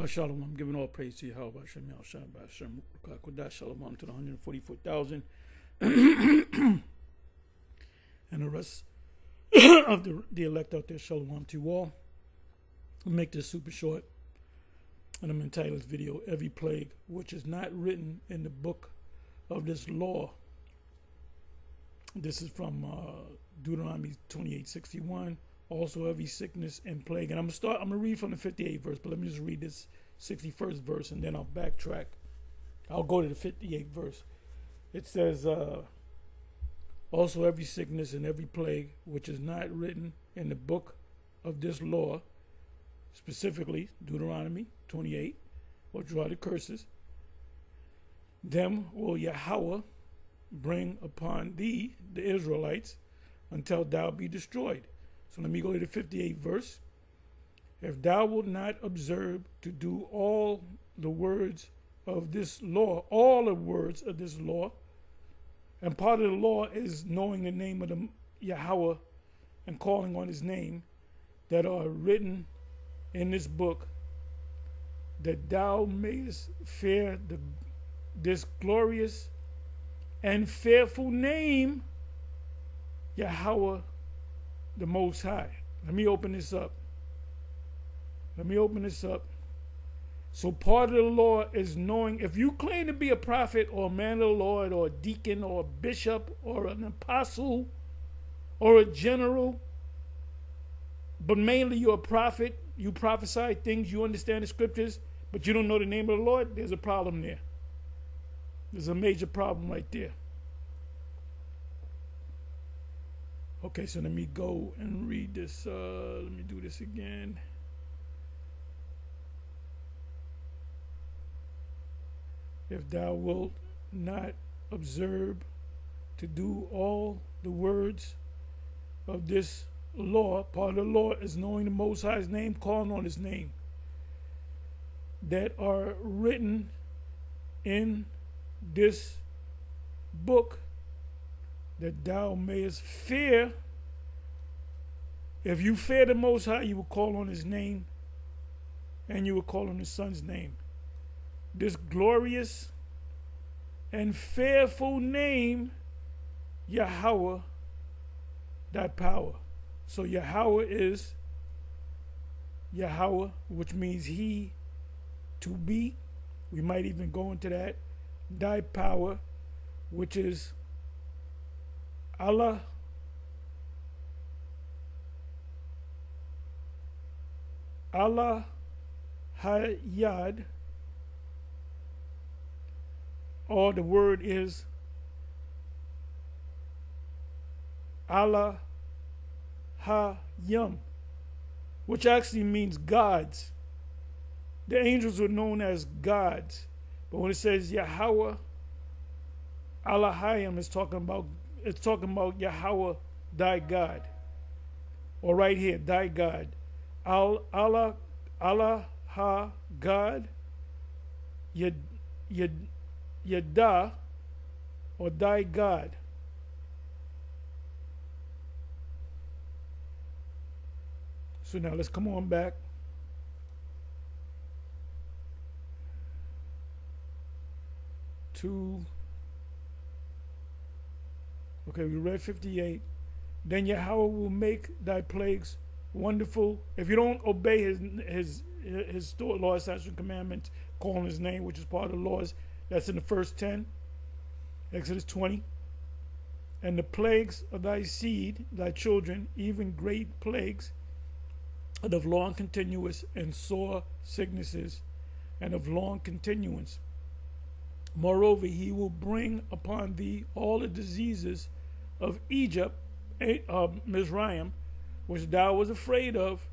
Shalom. I'm giving all praise to Yahweh, Hashem, Yahshua, Hashem, Kodash, Shalom to the 144,000 and the rest of the elect out there. Shalom to you all. I'll make this super short, and I'm entitled this video, Every Plague Which Is Not Written in the Book of This Law. This is from Deuteronomy 28:61. Also, every sickness and plague. And I'm going to read from the 58th verse, but let me just read this 61st verse, and then I'll backtrack. I'll go to the 58th verse. It says, also every sickness and every plague which is not written in the book of this law, specifically Deuteronomy 28, which are the curses, them will Yahweh bring upon thee, the Israelites, until thou be destroyed. So let me go to the 58th verse. If thou wilt not observe to do all the words of this law, all the words of this law, and part of the law is knowing the name of the Yahweh and calling on his name, that are written in this book, that thou mayest fear this glorious and fearful name, Yahweh the Most High. Let me open this up. So part of the law is knowing, if you claim to be a prophet or a man of the Lord or a deacon or a bishop or an apostle or a general, but mainly you're a prophet, you prophesy things, you understand the scriptures, but you don't know the name of the Lord, there's a problem there. There's a major problem right there. Okay, so let me go and read this. Let me do this again. If thou wilt not observe to do all the words of this law, part of the law is knowing the Most High's name, calling on his name, that are written in this book, that thou mayest fear. If you fear the Most High, you will call on his name, and you will call on his son's name. This glorious and fearful name, Yahweh, thy power. So Yahweh is Yahweh, which means he to be. We might even go into that. Thy power, which is Allah, Allah Hayad, or the word is Allah Hayam, which actually means gods. The angels were known as gods, but when it says Yahweh, Allah Hayam, it's talking about Yahweh, thy God. Or right here, thy God. Allah ha God, Yada, or thy God. So now let's come on back. Okay, we read 58. Then Yahweh will make thy plagues wonderful. If you don't obey his laws, statutes, and commandments, calling his name, which is part of the laws, that's in the first 10, Exodus 20. And the plagues of thy seed, thy children, even great plagues, and of long continuous and sore sicknesses, and of long continuance. Moreover, he will bring upon thee all the diseases of Egypt, Mizraim, which thou was afraid of,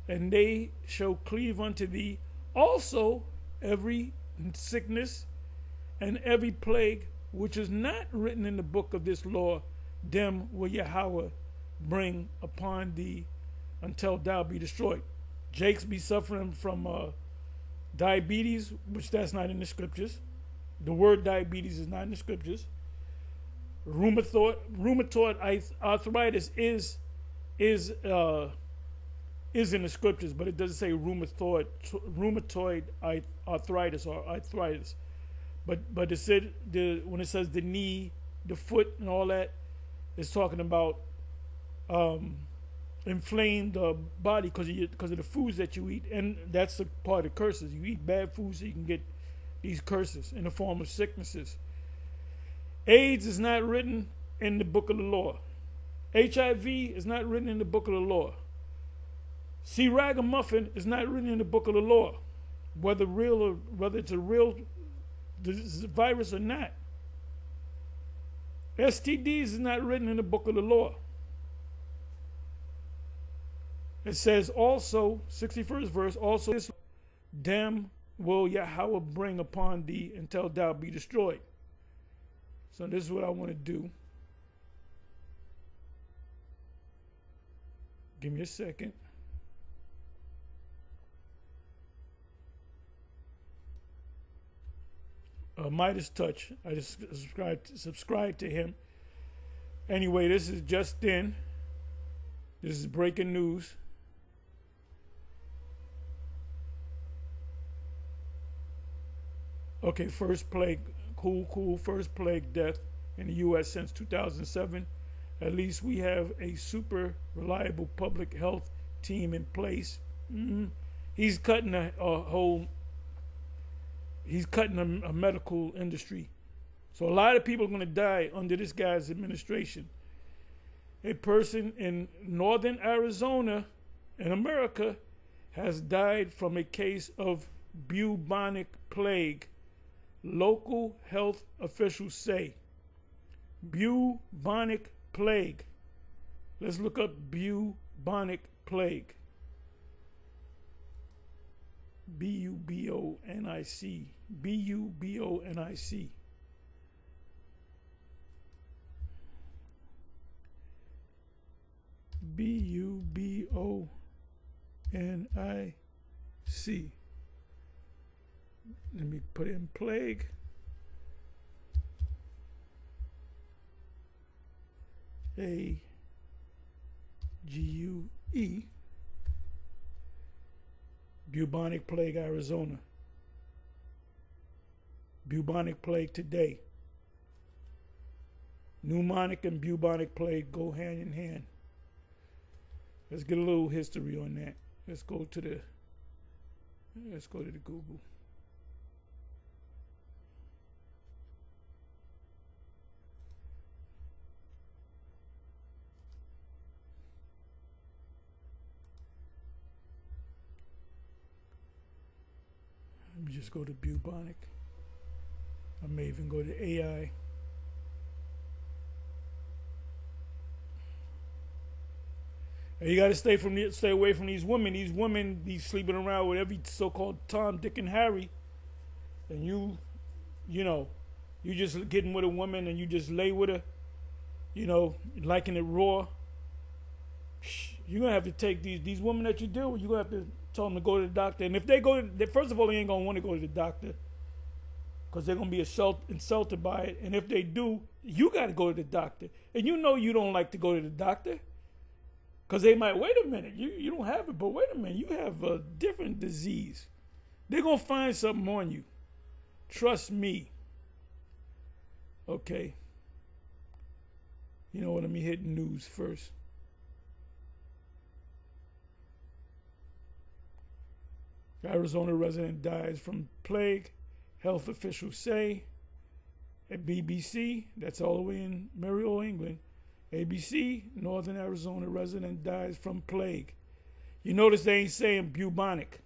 and they shall cleave unto thee. Also every sickness and every plague which is not written in the book of this law, them will Yahweh bring upon thee until thou be destroyed. Jakes be suffering from diabetes, which that's not in the scriptures. The word diabetes is not in the scriptures. Rheumatoid arthritis is is in the scriptures, but it doesn't say rheumatoid arthritis or arthritis. But it said when it says the knee, the foot, and all that, it's talking about inflamed body because of the foods that you eat, and that's a part of curses. You eat bad foods, so you can get these curses in the form of sicknesses. AIDS is not written in the book of the law. HIV is not written in the book of the law. C. Ragamuffin is not written in the book of the law, whether it's a real virus or not. STDs is not written in the book of the law. It says also, 61st verse, also, them will Yahweh bring upon thee until thou be destroyed. So this is what I want to do. Give me a second. Midas Touch. I just subscribed to him. Anyway, this is just in. This is breaking news. Okay, first plague, cool, first plague death in the U.S. since 2007. At least we have a super reliable public health team in place. He's cutting he's cutting a medical industry. So a lot of people are going to die under this guy's administration. A person in northern Arizona in America has died from a case of bubonic plague. Local health officials say. Bubonic plague. Let's look up bubonic plague. B-U-B-O-N-I-C. B-U-B-O-N-I-C. B-U-B-O-N-I-C. Let me put in plague. A-G-U-E. Bubonic plague, Arizona. Bubonic plague today. Pneumonic and bubonic plague go hand in hand. Let's get a little history on that. Let's go to the Google. Let me just go to bubonic. I may even go to AI. And you got to stay away from these women. These women be sleeping around with every so-called Tom, Dick, and Harry, and you just getting with a woman and you just lay with her, liking it raw. You're gonna have to take these women that you deal with. You're gonna have to tell them to go to the doctor. And if they first of all, they ain't gonna want to go to the doctor because they're gonna be insulted by it. And if they do, you got to go to the doctor. And you don't like to go to the doctor. Because they might, wait a minute, you don't have it, but wait a minute, you have a different disease. They're going to find something on you. Trust me. Okay. You know what, let me hit news first. Arizona resident dies from plague, health officials say. At BBC, that's all the way in Merrill, England. ABC, Northern Arizona resident dies from plague. You notice they ain't saying bubonic.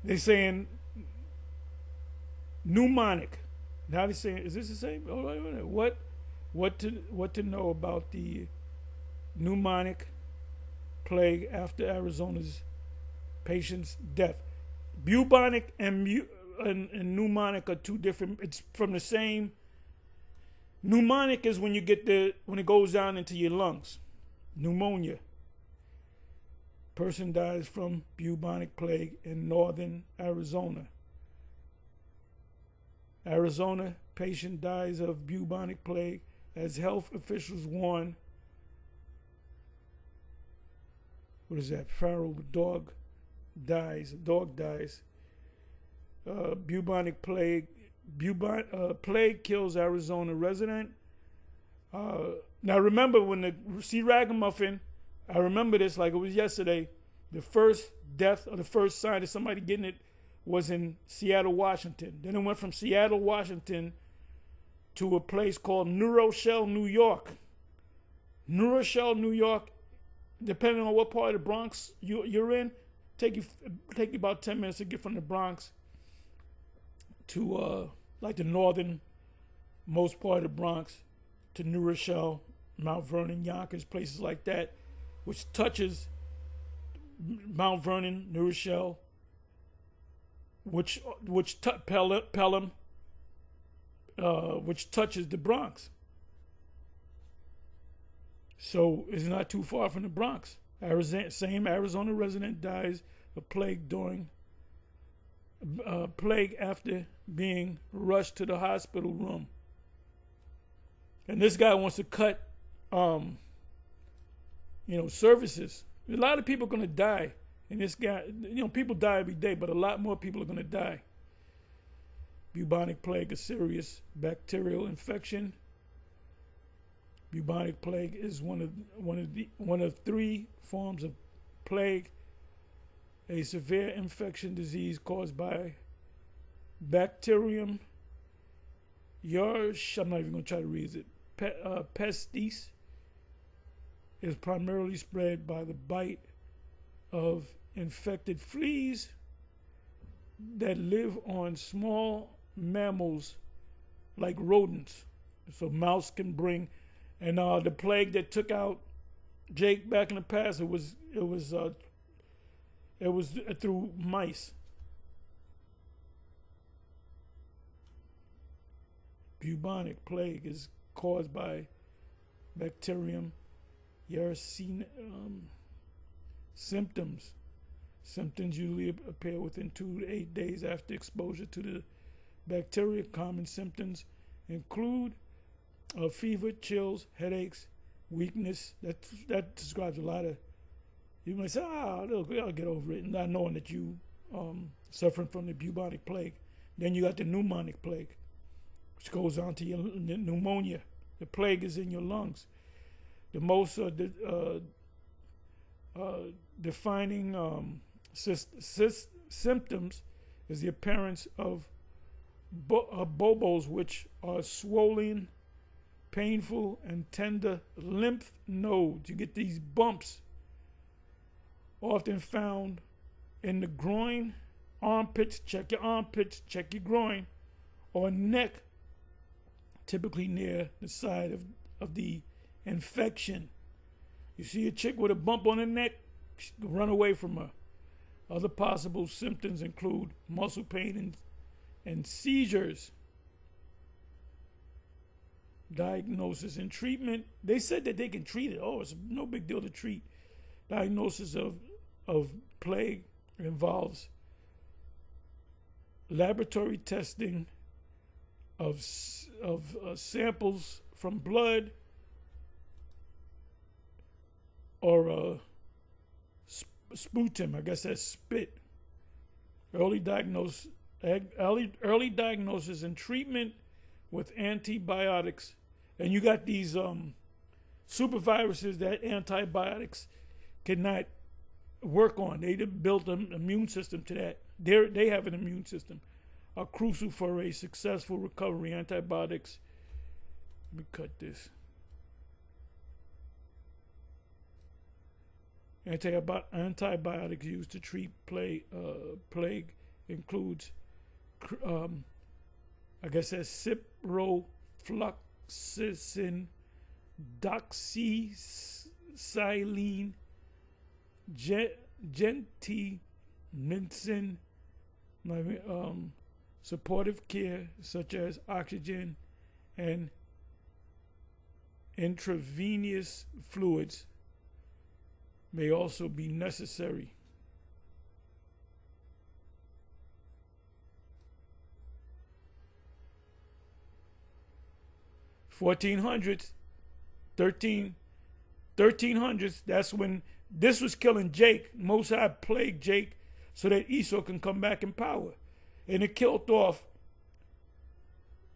They saying pneumonic. Now they saying, is this the same? Oh, wait a minute. What to know about the pneumonic plague after Arizona's patient's death? Bubonic and pneumonic are two different. It's from the same. Pneumonic is when it goes down into your lungs. Pneumonia. Person dies from bubonic plague in northern Arizona. Arizona patient dies of bubonic plague as health officials warn what is that? Feral dog dies. A dog dies. Bubonic plague. Plague kills Arizona resident. Now remember when the C. Ragamuffin, I remember this like it was yesterday. The first death or the first sign of somebody getting it was in Seattle, Washington. Then it went from Seattle, Washington to a place called New Rochelle, New York. New Rochelle, New York, depending on what part of the Bronx you're in, take you about 10 minutes to get from the Bronx to like the northern most part of the Bronx to New Rochelle, Mount Vernon, Yonkers, places like that, which touches Mount Vernon, New Rochelle, Pelham, which touches the Bronx. So it's not too far from the Bronx. Same Arizona resident dies of plague after being rushed to the hospital room. And this guy wants to cut, services. A lot of people are going to die. And this guy, people die every day, but a lot more people are going to die. Bubonic plague, a serious bacterial infection. Bubonic plague is one of three forms of plague, a severe infection disease caused by bacterium. I'm not even going to try to read it. Pestis is primarily spread by the bite of infected fleas that live on small mammals like rodents. So mouse can bring, and the plague that took out Jake back in the past, it was through mice. Bubonic plague is caused by bacterium Yersinia. Symptoms usually appear within 2 to 8 days after exposure to the bacteria. Common symptoms include fever, chills, headaches, weakness. That describes a lot of. You might say, I'll get over it, not knowing that you suffering from the bubonic plague. Then you got the pneumonic plague, which goes on to your pneumonia. The plague is in your lungs. The most defining symptoms is the appearance of bobos, which are swollen, painful, and tender lymph nodes. You get these bumps, often found in the groin, armpits. Check your armpits, check your groin, or neck, typically near the side of the infection. You see a chick with a bump on her neck, run away from her. Other possible symptoms include muscle pain and seizures. Diagnosis and treatment. They said that they can treat it. It's no big deal to treat. Diagnosis of plague involves laboratory testing of samples from blood or sputum. I guess that's spit. Early diagnosis and treatment with antibiotics. And you got these superviruses that antibiotics cannot work on. They built an immune system to that. They have an immune system. Are crucial for a successful recovery. Antibiotics. Let me cut this. Antibiotics used to treat plague includes, I guess that's ciprofloxacin, doxycycline, gentamicin, supportive care such as oxygen and intravenous fluids may also be necessary. '1300s, that's when This was killing Jake. Mosai plagued Jake so that Esau can come back in power. And it killed off,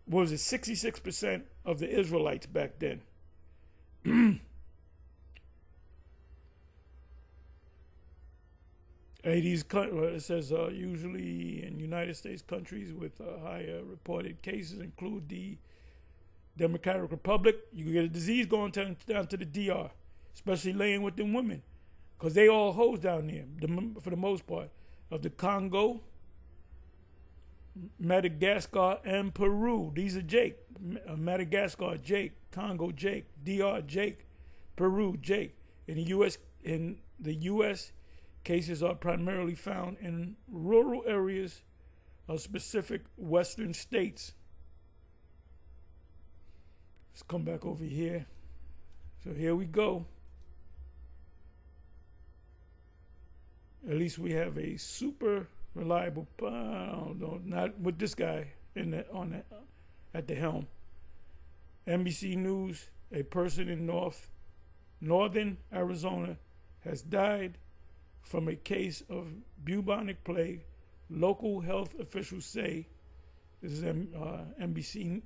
what was it, 66% of the Israelites back then. It says usually in United States countries with higher reported cases include the Democratic Republic. You can get a disease going down to the DR, especially laying with them women, because they all hoes down there for the most part, of the Congo, Madagascar, and Peru. These are Jake. Madagascar, Jake. Congo, Jake. DR, Jake. Peru, Jake. In the U.S., cases are primarily found in rural areas of specific western states. Let's come back over here. So here we go. At least we have a super reliable, not with this guy at the helm. NBC News, a person in northern Arizona has died from a case of bubonic plague. Local health officials say. This is NBC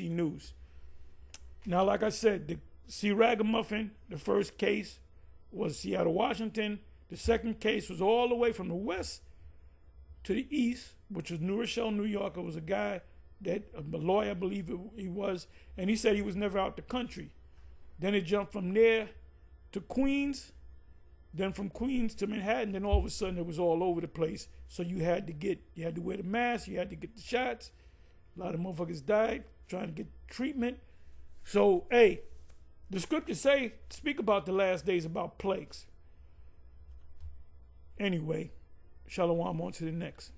News. Now, like I said, the C. Ragamuffin, the first case was Seattle, Washington. The second case was all the way from the west to the east, which was New Rochelle, New York. It was a guy, a lawyer, I believe he was, and he said he was never out the country. Then it jumped from there to Queens, then from Queens to Manhattan, then all of a sudden it was all over the place. So you had to wear the mask, you had to get the shots. A lot of motherfuckers died trying to get treatment. So, hey, the scriptures speak about the last days, about plagues. Anyway, shalom, on to the next.